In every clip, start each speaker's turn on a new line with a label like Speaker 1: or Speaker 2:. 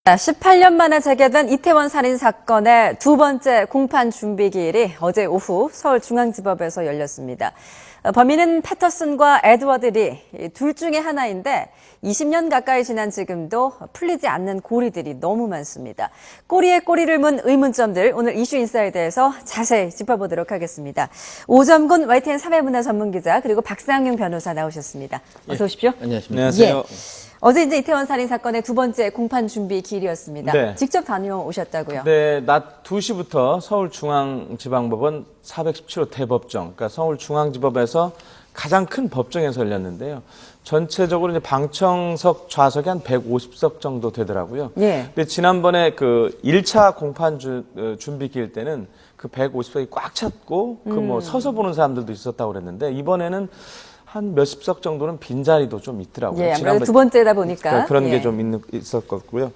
Speaker 1: 18년 만에 재개된 이태원 살인 사건의 두 번째 공판 준비 기일이 어제 오후 서울중앙지법에서 열렸습니다. 범인은 패터슨과 에드워드 리, 둘 중에 하나인데 20년 가까이 지난 지금도 풀리지 않는 고리들이 너무 많습니다. 꼬리에 꼬리를 문 의문점들 오늘 이슈 인사이드에서 자세히 짚어보도록 하겠습니다. 오점곤 YTN 사회문화 전문기자 그리고 박상용 변호사 나오셨습니다. 어서 오십시오.
Speaker 2: 안녕하세요.
Speaker 1: 어제 이제 이태원 살인 사건의 두 번째 공판 준비 기일이었습니다.
Speaker 2: 네.
Speaker 1: 직접 다녀오셨다고요?
Speaker 2: 네, 낮 2시부터 서울중앙지방법원 417호 대법정, 그러니까 서울중앙지법에서 가장 큰 법정에서 열렸는데요. 전체적으로 이제 방청석 좌석이 한 150석 정도 되더라고요.
Speaker 1: 예.
Speaker 2: 근데 지난번에 그 1차 공판 준비 기일 때는 그 150석이 꽉 찼고 그 뭐 서서 보는 사람들도 있었다고 그랬는데 이번에는 한 몇십 석 정도는 빈자리도 좀 있더라고요.
Speaker 1: 예, 아무래도 두 번째다 보니까.
Speaker 2: 그런
Speaker 1: 예.
Speaker 2: 게 좀 있었고요.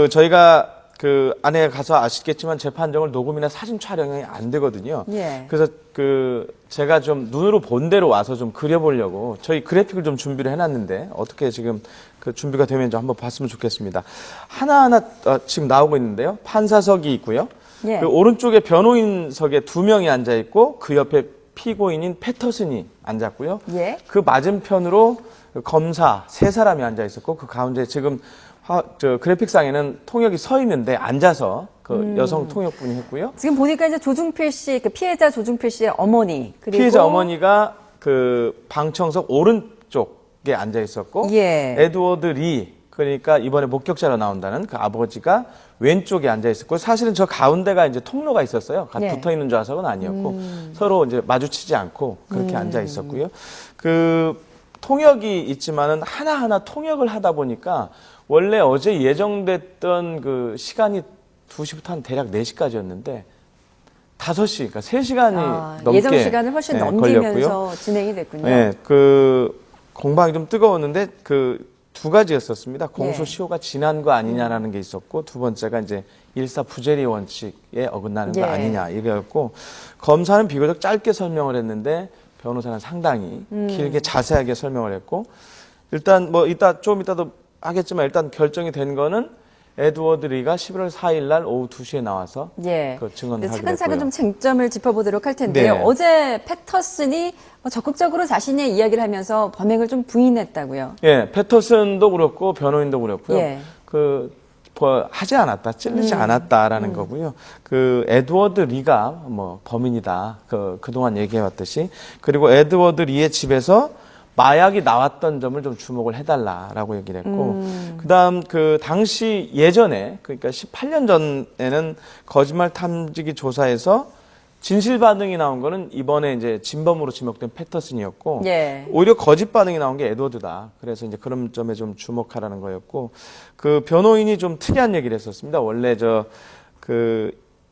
Speaker 2: 저희가 그 안에 가서 아시겠지만 재판정을 녹음이나 사진 촬영이 안 되거든요.
Speaker 1: 예.
Speaker 2: 그래서 제가 좀 눈으로 본 대로 와서 좀 그려보려고 저희 그래픽을 좀 준비를 해놨는데 어떻게 지금 그 준비가 되면 좀 한번 봤으면 좋겠습니다. 하나하나 지금 나오고 있는데요. 판사석이 있고요.
Speaker 1: 예.
Speaker 2: 그 오른쪽에 변호인석에 2명이 앉아 있고 그 옆에 피고인인 패터슨이 앉았고요.
Speaker 1: 예.
Speaker 2: 그 맞은편으로 검사 3사람이 앉아 있었고 그 가운데 지금 그래픽상에는 통역이 서 있는데 앉아서 그 여성 통역분이 했고요.
Speaker 1: 지금 보니까 이제 조중필 씨, 그 피해자 조중필 씨의 어머니 그리고
Speaker 2: 피해자 어머니가 그 방청석 오른쪽에 앉아 있었고
Speaker 1: 예.
Speaker 2: 에드워드 리 그러니까 이번에 목격자로 나온다는 그 아버지가 왼쪽에 앉아 있었고 사실은 저 가운데가 이제 통로가 있었어요.
Speaker 1: 네.
Speaker 2: 붙어 있는 좌석은 아니었고 서로 이제 마주치지 않고 그렇게 앉아 있었고요. 그 통역이 있지만은 하나하나 통역을 하다 보니까 원래 어제 예정됐던 그 시간이 2시부터 한 대략 4시까지였는데 5시, 그러니까 3시간이 넘게
Speaker 1: 예정 시간을 훨씬 넘기면서
Speaker 2: 걸렸고요.
Speaker 1: 진행이 됐군요.
Speaker 2: 네, 공방이 좀 뜨거웠는데 두 가지였었습니다. 공소시효가 지난 거 아니냐라는 게 있었고 두 번째가 이제 일사부재리 원칙에 어긋나는 거 아니냐 이거였고 검사는 비교적 짧게 설명을 했는데 변호사는 상당히 길게 자세하게 설명을 했고 일단 뭐 좀 이따도 하겠지만 일단 결정이 된 거는 에드워드 리가 11월 4일 날 오후 2시에 나와서
Speaker 1: 예.
Speaker 2: 그 증언을 하기로
Speaker 1: 차근차근
Speaker 2: 했고요.
Speaker 1: 좀 쟁점을 짚어보도록 할 텐데요.
Speaker 2: 네.
Speaker 1: 어제 패터슨이 적극적으로 자신의 이야기를 하면서 범행을 좀 부인했다고요.
Speaker 2: 예, 패터슨도 그렇고 변호인도 그렇고요.
Speaker 1: 예.
Speaker 2: 하지 않았다, 찔리지 않았다라는 거고요. 에드워드 리가 뭐 범인이다. 그동안 얘기해왔듯이. 그리고 에드워드 리의 집에서 마약이 나왔던 점을 좀 주목을 해달라라고 얘기를 했고, 그다음 당시 예전에 그러니까 18년 전에는 거짓말 탐지기 조사에서 진실 반응이 나온 거는 이번에 이제 진범으로 지목된 패터슨이었고,
Speaker 1: 예.
Speaker 2: 오히려 거짓 반응이 나온 게 에드워드다. 그래서 이제 그런 점에 좀 주목하라는 거였고, 그 변호인이 좀 특이한 얘기를 했었습니다. 원래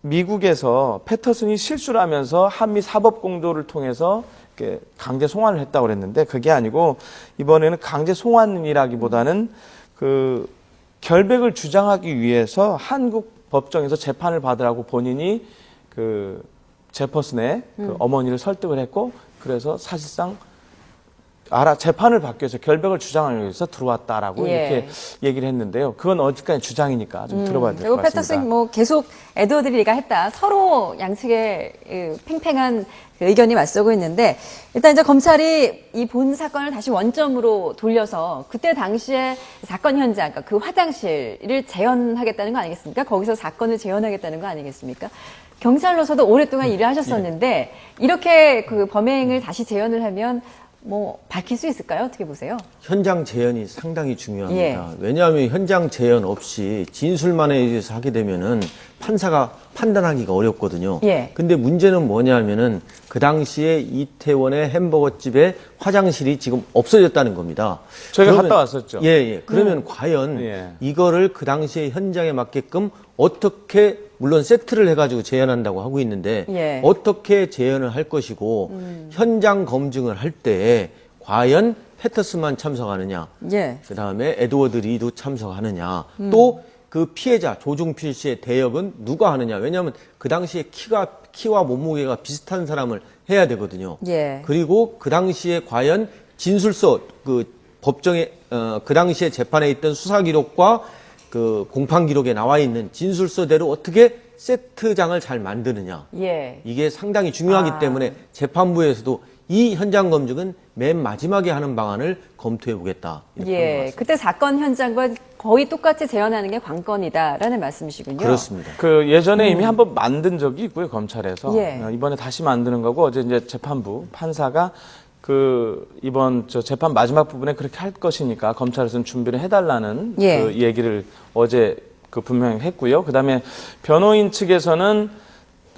Speaker 2: 미국에서 패터슨이 실수를 하면서 한미 사법 공조를 통해서 강제 송환을 했다고 그랬는데 그게 아니고 이번에는 강제 송환이라기보다는 결백을 주장하기 위해서 한국 법정에서 재판을 받으라고 본인이 제퍼슨의 어머니를 설득을 했고 그래서 사실상 재판을 받기 위해서 결백을 주장하기 위해서 들어왔다라고 이렇게 얘기를 했는데요. 그건 어디까지 주장이니까 좀 들어봐야 될 것 같습니다.
Speaker 1: 그리고 패터슨 계속 에드워드 리가 했다. 서로 양측의 팽팽한 의견이 맞서고 있는데 일단 이제 검찰이 이 본 사건을 다시 원점으로 돌려서 그때 당시에 사건 현장, 그러니까 그 화장실을 재현하겠다는 거 아니겠습니까? 거기서 사건을 재현하겠다는 거 아니겠습니까? 경찰로서도 오랫동안 일을 하셨었는데 이렇게 범행을 다시 재현을 하면 밝힐 수 있을까요? 어떻게 보세요?
Speaker 3: 현장 재현이 상당히 중요합니다.
Speaker 1: 예.
Speaker 3: 왜냐하면 현장 재현 없이 진술만에 의해서 하게 되면은 판사가 판단하기가 어렵거든요.
Speaker 1: 예.
Speaker 3: 근데 문제는 뭐냐면은 그 당시에 이태원의 햄버거 집에 화장실이 지금 없어졌다는 겁니다.
Speaker 2: 저희가 갔다 왔었죠.
Speaker 3: 예. 그러면 과연 이거를 그 당시에 현장에 맞게끔 어떻게 물론 세트를 해가지고 재현한다고 하고 있는데 어떻게 재현을 할 것이고 현장 검증을 할 때 과연 패터슨만 참석하느냐 그다음에 에드워드 리도 참석하느냐 또 그 피해자 조중필 씨의 대역은 누가 하느냐 왜냐하면 그 당시에 키와 몸무게가 비슷한 사람을 해야 되거든요. 그리고 그 당시에 과연 진술서 법정에 그 당시에 재판에 있던 수사 기록과 그 공판 기록에 나와 있는 진술서대로 어떻게 세트장을 잘 만드느냐.
Speaker 1: 예.
Speaker 3: 이게 상당히 중요하기 때문에 재판부에서도 이 현장 검증은 맨 마지막에 하는 방안을 검토해 보겠다.
Speaker 1: 예. 그때 사건 현장과 거의 똑같이 재현하는 게 관건이다라는 말씀이시군요.
Speaker 3: 그렇습니다.
Speaker 2: 그 예전에 이미 한번 만든 적이 있고요, 검찰에서.
Speaker 1: 예.
Speaker 2: 이번에 다시 만드는 거고, 어제 이제 재판부 판사가 그 이번 저 재판 마지막 부분에 그렇게 할 것이니까 검찰에서는 준비를 해달라는
Speaker 1: 예.
Speaker 2: 그 얘기를 어제 그 분명히 했고요. 그다음에 변호인 측에서는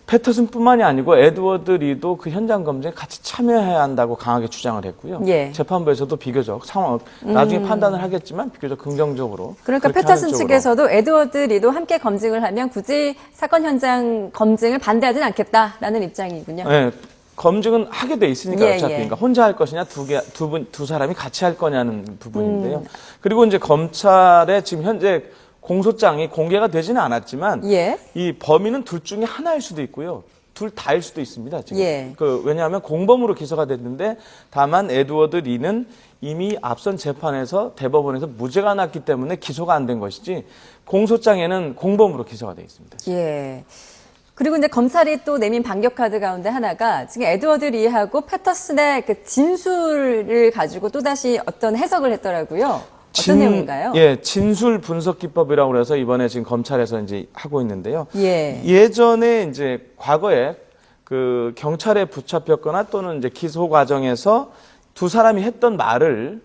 Speaker 2: 패터슨뿐만이 아니고 에드워드 리도 그 현장 검증에 같이 참여해야 한다고 강하게 주장을 했고요.
Speaker 1: 예.
Speaker 2: 재판부에서도 비교적 상황 나중에 판단을 하겠지만 비교적 긍정적으로.
Speaker 1: 그러니까
Speaker 2: 그렇게
Speaker 1: 패터슨
Speaker 2: 하는 쪽으로.
Speaker 1: 측에서도 에드워드 리도 함께 검증을 하면 굳이 사건 현장 검증을 반대하진 않겠다라는 입장이군요.
Speaker 2: 네, 검증은 하게 돼 있으니까
Speaker 1: 예,
Speaker 2: 어차피
Speaker 1: 예.
Speaker 2: 그러니까 혼자 할 것이냐 두 사람이 같이 할 거냐는 부분인데요. 그리고 이제 검찰의 지금 현재 공소장이 공개가 되지는 않았지만
Speaker 1: 예.
Speaker 2: 이 범인은 둘 중에 하나일 수도 있고요. 둘 다일 수도 있습니다. 지금.
Speaker 1: 예.
Speaker 2: 왜냐하면 공범으로 기소가 됐는데 다만 에드워드 리는 이미 앞선 재판에서 대법원에서 무죄가 났기 때문에 기소가 안 된 것이지 공소장에는 공범으로 기소가 돼 있습니다.
Speaker 1: 예. 그리고 이제 검찰이 또 내민 반격 카드 가운데 하나가 지금 에드워드 리하고 패터슨의 그 진술을 가지고 또다시 어떤 해석을 했더라고요. 어떤 내용인가요?
Speaker 2: 예, 진술 분석 기법이라고 그래서 이번에 지금 검찰에서 이제 하고 있는데요.
Speaker 1: 예.
Speaker 2: 예전에 이제 과거에 그 경찰에 붙잡혔거나 또는 이제 기소 과정에서 두 사람이 했던 말을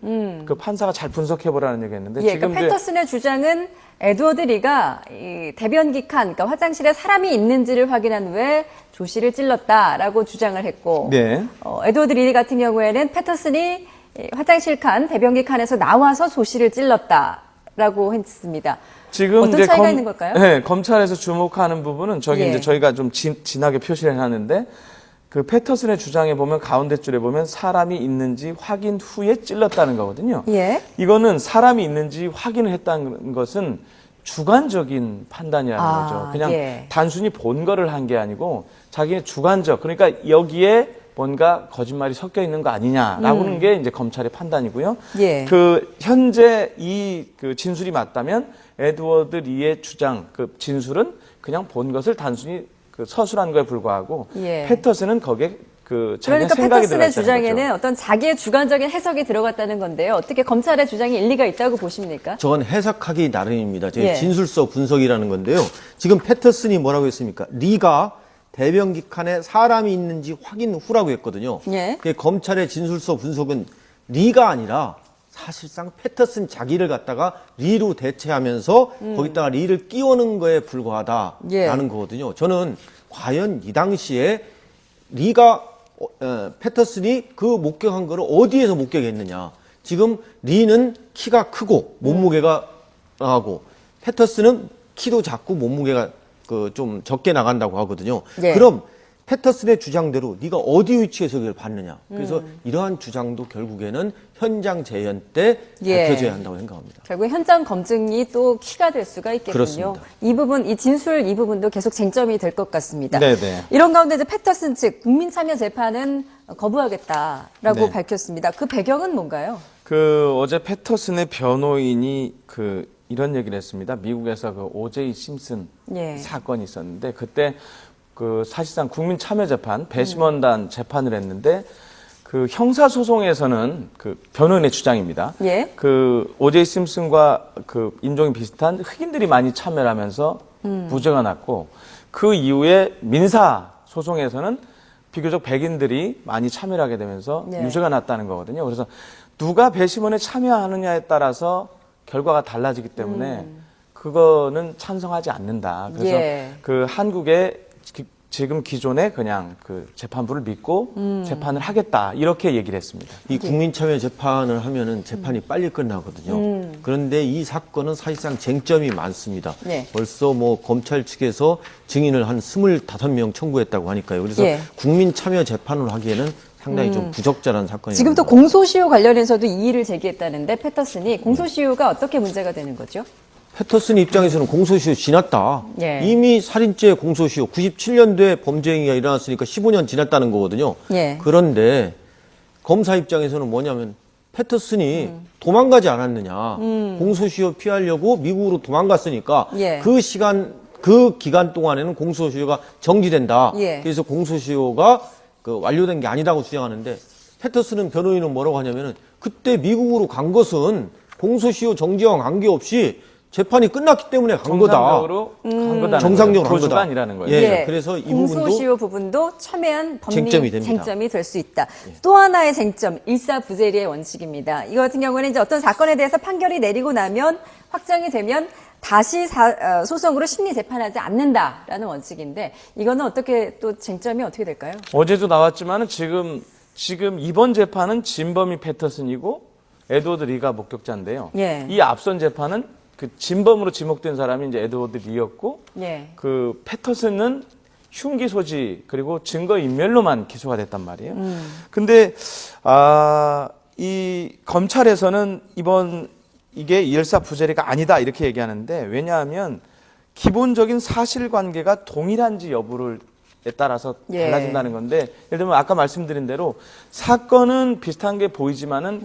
Speaker 2: 그 판사가 잘 분석해 보라는 얘기했는데
Speaker 1: 예,
Speaker 2: 지금
Speaker 1: 그러니까 패터슨의 주장은 에드워드 리가 이 대변기 칸, 그러니까 화장실에 사람이 있는지를 확인한 후에 조시를 찔렀다라고 주장을 했고,
Speaker 2: 네.
Speaker 1: 에드워드 리 같은 경우에는 패터슨이 화장실 칸, 대변기 칸에서 나와서 조시를 찔렀다라고 했습니다.
Speaker 2: 지금
Speaker 1: 어떤
Speaker 2: 이제
Speaker 1: 차이가 있는 걸까요?
Speaker 2: 네, 검찰에서 주목하는 부분은 저기
Speaker 1: 예.
Speaker 2: 이제 저희가 좀 진하게 표시를 해놨는데 그 패터슨의 주장에 보면 가운데 줄에 보면 사람이 있는지 확인 후에 찔렀다는 거거든요.
Speaker 1: 예.
Speaker 2: 이거는 사람이 있는지 확인을 했다는 것은 주관적인 판단이라는 거죠. 그냥
Speaker 1: 예.
Speaker 2: 단순히 본 거를 한 게 아니고 자기의 주관적, 그러니까 여기에 뭔가 거짓말이 섞여 있는 거 아니냐라고 하는 게 이제 검찰의 판단이고요.
Speaker 1: 예.
Speaker 2: 그 현재 이 그 진술이 맞다면 에드워드 리의 주장, 그 진술은 그냥 본 것을 단순히 그 서술한 거에 불과하고
Speaker 1: 예.
Speaker 2: 패터슨은 거기에 그 자기의
Speaker 1: 그러니까
Speaker 2: 생각이
Speaker 1: 패터슨의
Speaker 2: 들어갔다는
Speaker 1: 주장에는
Speaker 2: 거죠.
Speaker 1: 어떤 자기의 주관적인 해석이 들어갔다는 건데요. 어떻게 검찰의 주장이 일리가 있다고 보십니까?
Speaker 3: 저건 해석하기 나름입니다. 제
Speaker 1: 예.
Speaker 3: 진술서 분석이라는 건데요. 지금 패터슨이 뭐라고 했습니까? 리가 대변기 칸에 사람이 있는지 확인 후라고 했거든요.
Speaker 1: 예.
Speaker 3: 근데 검찰의 진술서 분석은 리가 아니라 사실상 패터슨 자기를 갖다가 리로 대체하면서 거기다가 리를 끼워넣은 거에 불과하다라는
Speaker 1: 예.
Speaker 3: 거거든요. 저는 과연 이 당시에 리가 패터슨이 그 목격한 거를 어디에서 목격했느냐. 지금 리는 키가 크고 몸무게가 나가고 패터슨은 키도 작고 몸무게가 그 좀 적게 나간다고 하거든요.
Speaker 1: 예.
Speaker 3: 그럼 패터슨의 주장대로 네가 어디 위치에서 이걸 봤느냐. 그래서 이러한 주장도 결국에는 현장 재현 때
Speaker 1: 예.
Speaker 3: 밝혀져야 한다고 생각합니다.
Speaker 1: 결국 현장 검증이 또 키가 될 수가 있겠군요.
Speaker 3: 그렇습니다.
Speaker 1: 이 부분, 이 진술 이 부분도 계속 쟁점이 될 것 같습니다.
Speaker 2: 네네.
Speaker 1: 이런 가운데 이제 패터슨 측 국민참여재판은 거부하겠다라고
Speaker 2: 네.
Speaker 1: 밝혔습니다. 그 배경은 뭔가요?
Speaker 2: 그 어제 패터슨의 변호인이 그 이런 얘기를 했습니다. 미국에서 그 오제이 심슨
Speaker 1: 예.
Speaker 2: 사건이 있었는데 그때 그 사실상 국민참여재판 배심원단 재판을 했는데 그 형사소송에서는 그 변호인의 주장입니다.
Speaker 1: 예.
Speaker 2: 그 오제이 심슨과 그 인종이 비슷한 흑인들이 많이 참여를 하면서 무죄가 났고 그 이후에 민사 소송에서는 비교적 백인들이 많이 참여를 하게 되면서
Speaker 1: 네.
Speaker 2: 유죄가 났다는 거거든요. 그래서 누가 배심원에 참여하느냐에 따라서 결과가 달라지기 때문에 그거는 찬성하지 않는다. 그래서
Speaker 1: 예.
Speaker 2: 그 한국의 지금 기존에 그냥 그 재판부를 믿고 재판을 하겠다 이렇게 얘기를 했습니다.
Speaker 3: 이 국민참여 재판을 하면은 재판이 빨리 끝나거든요. 그런데 이 사건은 사실상 쟁점이 많습니다.
Speaker 1: 네.
Speaker 3: 벌써 뭐 검찰 측에서 증인을 한 25명 청구했다고 하니까요. 그래서
Speaker 1: 예.
Speaker 3: 국민참여 재판을 하기에는 상당히 좀 부적절한 사건입니다.
Speaker 1: 지금 또 공소시효 관련해서도 이의를 제기했다는데 패터슨이 공소시효가 어떻게 문제가 되는 거죠?
Speaker 3: 패터슨 입장에서는 공소시효 지났다.
Speaker 1: 예.
Speaker 3: 이미 살인죄 공소시효 97년도에 범죄 행위가 일어났으니까 15년 지났다는 거거든요.
Speaker 1: 예.
Speaker 3: 그런데 검사 입장에서는 뭐냐면 패터슨이 도망가지 않았느냐. 공소시효 피하려고 미국으로 도망갔으니까
Speaker 1: 예.
Speaker 3: 그 기간 동안에는 공소시효가 정지된다.
Speaker 1: 예.
Speaker 3: 그래서 공소시효가 완료된 게 아니라고 주장하는데 패터슨은 변호인은 뭐라고 하냐면은 그때 미국으로 간 것은 공소시효 정지와 관계없이 재판이 끝났기 때문에 간 거다.
Speaker 2: 정상적으로 간 거다.
Speaker 3: 정상적으로 간
Speaker 2: 도주가
Speaker 3: 거다.
Speaker 2: 아니라는 거예요.
Speaker 3: 예. 그래서 이
Speaker 1: 공소시효 부분도 첨예한 법리
Speaker 3: 쟁점이
Speaker 1: 될 수 있다. 또 하나의 쟁점, 일사부재리의 원칙입니다. 이거 같은 경우는 이제 어떤 사건에 대해서 판결이 내리고 나면 확정이 되면 다시 소송으로 심리 재판하지 않는다라는 원칙인데 이거는 어떻게 또 쟁점이 어떻게 될까요?
Speaker 2: 어제도 나왔지만은 지금 이번 재판은 진범이 패터슨이고 에드워드 리가 목격자인데요.
Speaker 1: 예.
Speaker 2: 이 앞선 재판은 그 진범으로 지목된 사람이 이제 에드워드 리였고,
Speaker 1: 예.
Speaker 2: 그 패터슨은 흉기 소지 그리고 증거 인멸로만 기소가 됐단 말이에요. 근데 이 검찰에서는 이게 일사부재리가 아니다 이렇게 얘기하는데 왜냐하면 기본적인 사실관계가 동일한지 여부를 에 따라서
Speaker 1: 예.
Speaker 2: 달라진다는 건데 예를 들면 아까 말씀드린 대로 사건은 비슷한 게 보이지만은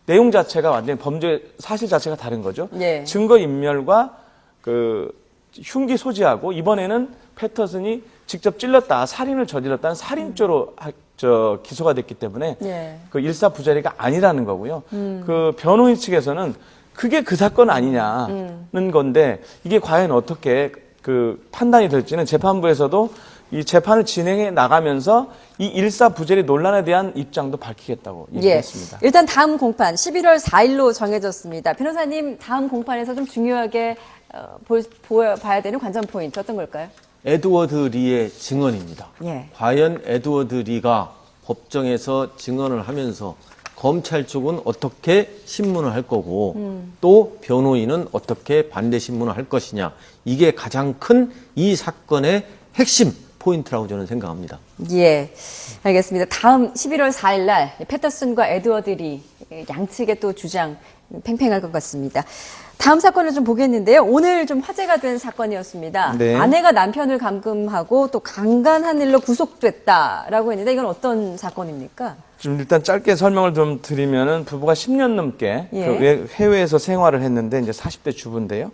Speaker 2: 내용 자체가 완전히 범죄 사실 자체가 다른 거죠.
Speaker 1: 예.
Speaker 2: 증거 인멸과 그 흉기 소지하고 이번에는 패터슨이 직접 찔렀다, 살인을 저질렀다는 살인죄로 기소가 됐기 때문에
Speaker 1: 예.
Speaker 2: 그 일사부재리가 아니라는 거고요. 그 변호인 측에서는 그게 그 사건 아니냐는 건데 이게 과연 어떻게 그 판단이 될지는 재판부에서도 이 재판을 진행해 나가면서 이 일사부재리 논란에 대한 입장도 밝히겠다고 얘기했습니다.
Speaker 1: 일단 다음 공판 11월 4일로 정해졌습니다. 변호사님 다음 공판에서 좀 중요하게 봐야 되는 관전 포인트 어떤 걸까요?
Speaker 3: 에드워드 리의 증언입니다.
Speaker 1: 예.
Speaker 3: 과연 에드워드 리가 법정에서 증언을 하면서 검찰 쪽은 어떻게 신문을 할 거고 또 변호인은 어떻게 반대 신문을 할 것이냐. 이게 가장 큰 이 사건의 핵심 포인트라고 저는 생각합니다.
Speaker 1: 예, 알겠습니다. 다음 11월 4일 날 패터슨과 에드워드 리 양측의 또 주장 팽팽할 것 같습니다. 다음 사건을 좀 보겠는데요. 오늘 좀 화제가 된 사건이었습니다.
Speaker 2: 네.
Speaker 1: 아내가 남편을 감금하고 또 강간한 일로 구속됐다라고 했는데 이건 어떤 사건입니까?
Speaker 2: 좀 일단 짧게 설명을 좀 드리면은 부부가 10년 넘게
Speaker 1: 예.
Speaker 2: 그 해외에서 생활을 했는데 이제 40대 주부인데요.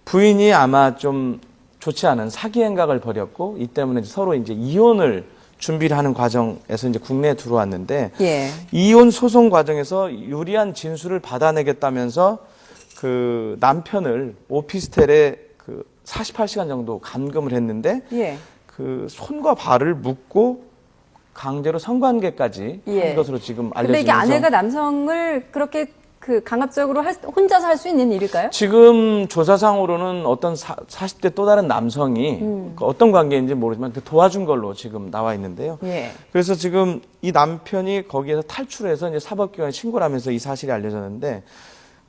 Speaker 2: 부인이 아마 좀 좋지 않은 사기 행각을 벌였고 이 때문에 서로 이제 이혼을 준비를 하는 과정에서 이제 국내에 들어왔는데
Speaker 1: 예.
Speaker 2: 이혼 소송 과정에서 유리한 진술을 받아내겠다면서 그 남편을 오피스텔에 그 48시간 정도 감금을 했는데
Speaker 1: 예.
Speaker 2: 그 손과 발을 묶고 강제로 성관계까지
Speaker 1: 예.
Speaker 2: 한 것으로 지금
Speaker 1: 근데
Speaker 2: 알려지면서
Speaker 1: 이게 아내가 남성을 그렇게 그 강압적으로 혼자서 할 수 있는 일일까요?
Speaker 2: 지금 조사상으로는 어떤 40대 또 다른 남성이 그 어떤 관계인지 모르지만 그 도와준 걸로 지금 나와 있는데요.
Speaker 1: 예.
Speaker 2: 그래서 지금 이 남편이 거기에서 탈출해서 이제 사법기관에 신고를 하면서 이 사실이 알려졌는데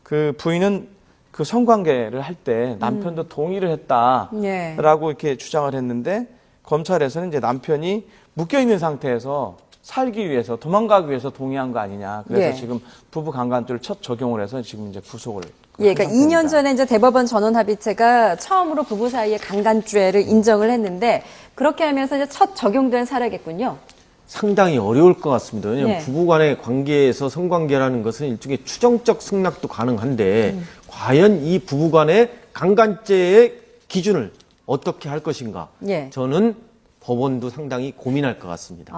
Speaker 2: 그 부인은 그 성관계를 할 때 남편도 동의를 했다라고
Speaker 1: 예.
Speaker 2: 이렇게 주장을 했는데 검찰에서는 이제 남편이 묶여 있는 상태에서 살기 위해서 도망가기 위해서 동의한 거 아니냐. 그래서
Speaker 1: 예.
Speaker 2: 지금 부부 강간죄를 첫 적용을 해서 지금 이제 구속을.
Speaker 1: 예, 그러니까 2년 전에 이제 대법원 전원합의체가 처음으로 부부 사이의 강간죄를 인정을 했는데 그렇게 하면서 이제 첫 적용된 사례겠군요.
Speaker 3: 상당히 어려울 것 같습니다. 왜냐하면
Speaker 1: 네.
Speaker 3: 부부간의 관계에서 성관계라는 것은 일종의 추정적 승낙도 가능한데 과연 이 부부간의 강간죄의 기준을 어떻게 할 것인가?
Speaker 1: 예.
Speaker 3: 저는 법원도 상당히 고민할 것 같습니다.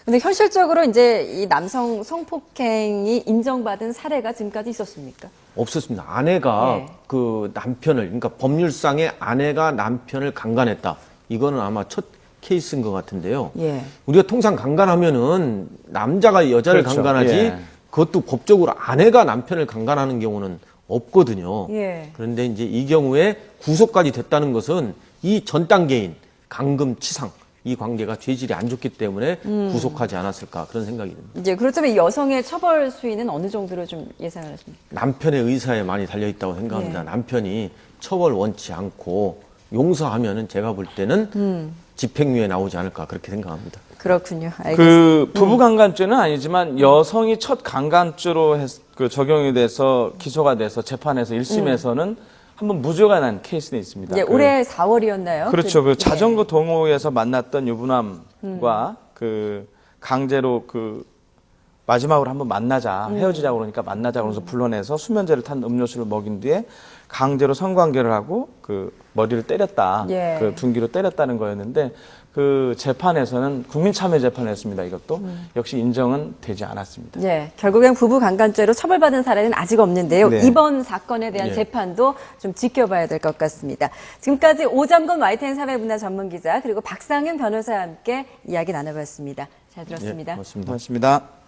Speaker 1: 근데 현실적으로 이제 이 남성 성폭행이 인정받은 사례가 지금까지 있었습니까?
Speaker 3: 없었습니다. 아내가
Speaker 1: 예.
Speaker 3: 그 남편을, 그러니까 법률상의 아내가 남편을 강간했다. 이거는 아마 첫 케이스인 것 같은데요.
Speaker 1: 예.
Speaker 3: 우리가 통상 강간하면은 남자가 여자를
Speaker 2: 그렇죠.
Speaker 3: 강간하지
Speaker 2: 예.
Speaker 3: 그것도 법적으로 아내가 남편을 강간하는 경우는 없거든요.
Speaker 1: 예.
Speaker 3: 그런데 이제 이 경우에 구속까지 됐다는 것은 이 전 단계인 강금 치상 이 관계가 죄질이 안 좋기 때문에 구속하지 않았을까 그런 생각이 듭니다.
Speaker 1: 이제 그렇다면 여성의 처벌 수위는 어느 정도로 좀 예상을 하십니까?
Speaker 3: 남편의 의사에 많이 달려 있다고 생각합니다.
Speaker 1: 예.
Speaker 3: 남편이 처벌 원치 않고 용서하면은 제가 볼 때는 집행유예 나오지 않을까 그렇게 생각합니다.
Speaker 1: 그렇군요. 알겠습니다.
Speaker 2: 그 부부 강간죄는 아니지만 여성이 첫 강간죄로 그 적용이 돼서 기소가 돼서 재판에서 1심에서는 한번 무죄가 난 케이스는 있습니다.
Speaker 1: 예, 올해 4월이었나요?
Speaker 2: 그렇죠. 그
Speaker 1: 예.
Speaker 2: 자전거 동호회에서 만났던 유부남과 그 강제로 그 마지막으로 한번 만나자, 헤어지자고 그러니까 만나자 그러면서 불러내서 수면제를 탄 음료수를 먹인 뒤에 강제로 성관계를 하고 그 머리를 때렸다,
Speaker 1: 예.
Speaker 2: 그 둔기로 때렸다는 거였는데 그 재판에서는 국민참여재판이었습니다. 이것도 역시 인정은 되지 않았습니다.
Speaker 1: 예, 결국엔 부부 강간죄로 처벌받은 사례는 아직 없는데요.
Speaker 2: 네.
Speaker 1: 이번 사건에 대한
Speaker 3: 예.
Speaker 1: 재판도 좀 지켜봐야 될 것 같습니다. 지금까지 오잠건 YTN 사회문화 전문기자 그리고 박상현 변호사와 함께 이야기 나눠봤습니다. 잘 들었습니다.
Speaker 3: 고맙습니다.
Speaker 2: 고맙습니다.